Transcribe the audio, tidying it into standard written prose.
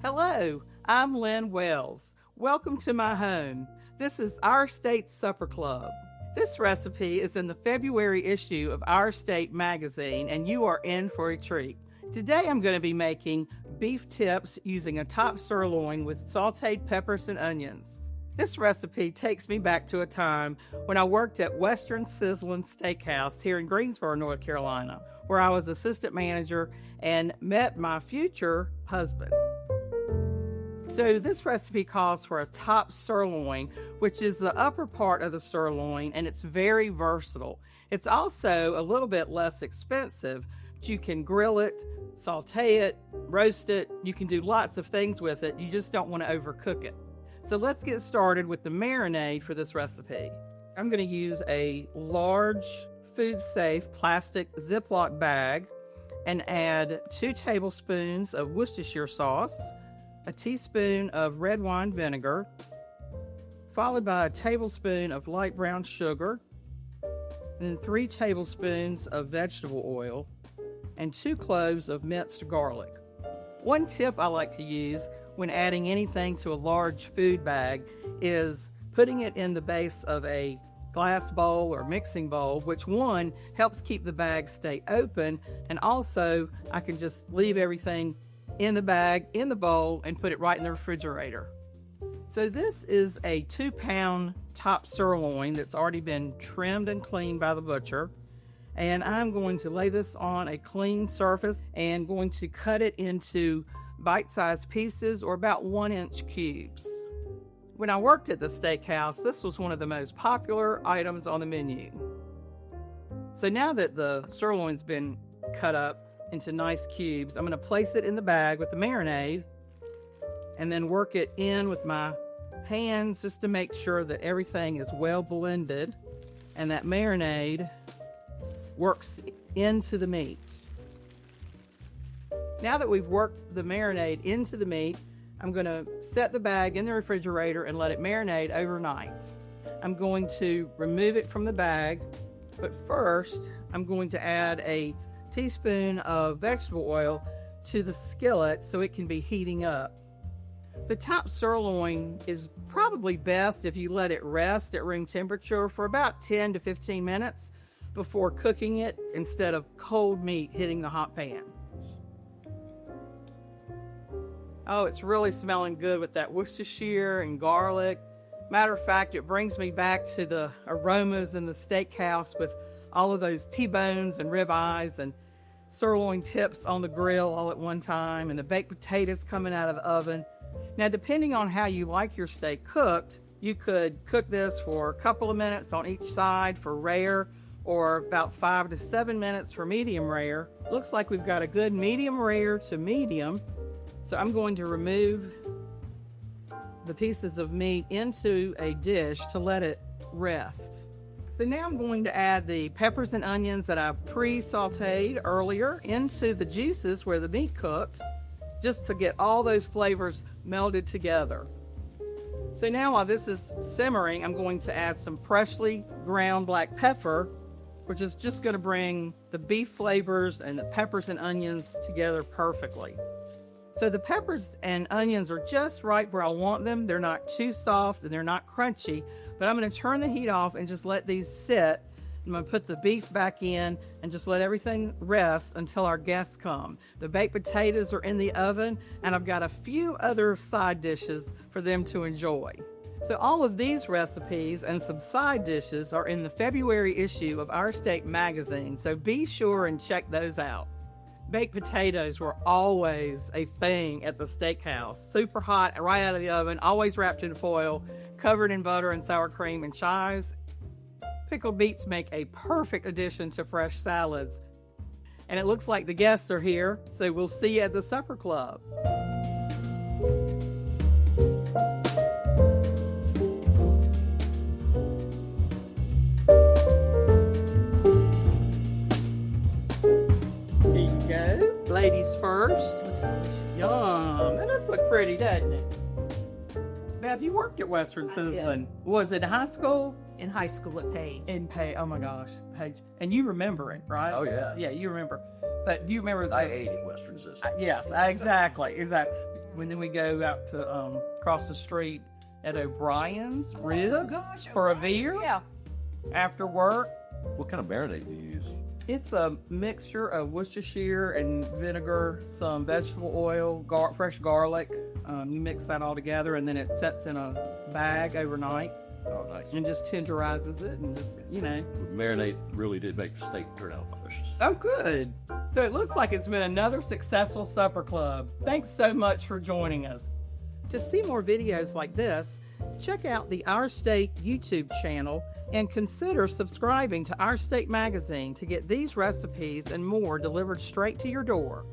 Hello, I'm Lynn Wells. Welcome to my home. This is Our State Supper Club. This recipe is in the February issue of Our State magazine, and you are in for a treat. Today I'm going to be making beef tips using a top sirloin with sauteed peppers and onions. This recipe takes me back to a time when I worked at Western Sizzlin Steakhouse here in Greensboro, North Carolina, where I was assistant manager and met my future husband. So this recipe calls for a top sirloin, which is the upper part of the sirloin, and it's very versatile. It's also a little bit less expensive, but you can grill it, saute it, roast it. You can do lots of things with it. You just don't want to overcook it. So let's get started with the marinade for this recipe. I'm going to use a large food-safe plastic Ziploc bag and add 2 tablespoons of Worcestershire sauce, a teaspoon of red wine vinegar, followed by a tablespoon of light brown sugar, and then 3 tablespoons of vegetable oil, and 2 cloves of minced garlic. One tip I like to use when adding anything to a large food bag is putting it in the base of a glass bowl or mixing bowl, which one helps keep the bag stay open, and also I can just leave everything in the bag, in the bowl, and put it right in the refrigerator. So this is a 2-pound top sirloin that's already been trimmed and cleaned by the butcher. And I'm going to lay this on a clean surface and going to cut it into bite-sized pieces or about 1-inch cubes. When I worked at the steakhouse, this was one of the most popular items on the menu. So now that the sirloin's been cut up into nice cubes, I'm going to place it in the bag with the marinade and then work it in with my hands just to make sure that everything is well blended and that marinade works into the meat. Now that we've worked the marinade into the meat, I'm going to set the bag in the refrigerator and let it marinate overnight. I'm going to remove it from the bag, but first I'm going to add a teaspoon of vegetable oil to the skillet so it can be heating up. The top sirloin is probably best if you let it rest at room temperature for about 10 to 15 minutes before cooking it instead of cold meat hitting the hot pan. Oh, it's really smelling good with that Worcestershire and garlic. Matter of fact, it brings me back to the aromas in the steakhouse with all of those T-bones and ribeyes and sirloin tips on the grill all at one time, and the baked potatoes coming out of the oven. Now, depending on how you like your steak cooked, you could cook this for a couple of minutes on each side for rare, or about 5 to 7 minutes for medium rare. Looks like we've got a good medium rare to medium. So I'm going to remove the pieces of meat into a dish to let it rest. So now I'm going to add the peppers and onions that I pre-sauteed earlier into the juices where the meat cooked, just to get all those flavors melded together. So now while this is simmering, I'm going to add some freshly ground black pepper, which is just going to bring the beef flavors and the peppers and onions together perfectly. So the peppers and onions are just right where I want them. They're not too soft and they're not crunchy, but I'm going to turn the heat off and just let these sit. I'm going to put the beef back in and just let everything rest until our guests come. The baked potatoes are in the oven, and I've got a few other side dishes for them to enjoy. So all of these recipes and some side dishes are in the February issue of Our State magazine, so be sure and check those out. Baked potatoes were always a thing at the steakhouse. Super hot, right out of the oven, always wrapped in foil, covered in butter and sour cream and chives. Pickled beets make a perfect addition to fresh salads. And it looks like the guests are here, so we'll see you at the supper club. Ladies first. Looks delicious. Yum. That does look pretty, doesn't it? Beth, you worked at Western Sizzlin. Was it high school? In high school at Page. In Page. Oh my gosh. Page. And you remember it, right? Oh, yeah. Yeah, you remember. But do you remember? I ate at Western Sizzlin. Yes, exactly. And then we go out to across the street at O'Brien's Ribs for a beer Yeah. after work. What kind of marinade do you use? It's a mixture of Worcestershire and vinegar, some vegetable oil, fresh garlic. You mix that all together, and then it sets in a bag overnight Oh, nice. and just tenderizes it, and just The marinade really did make the steak turn out delicious. Oh, good. So it looks like it's been another successful supper club. Thanks so much for joining us. To see more videos like this, check out the Our State YouTube channel and consider subscribing to Our State Magazine to get these recipes and more delivered straight to your door.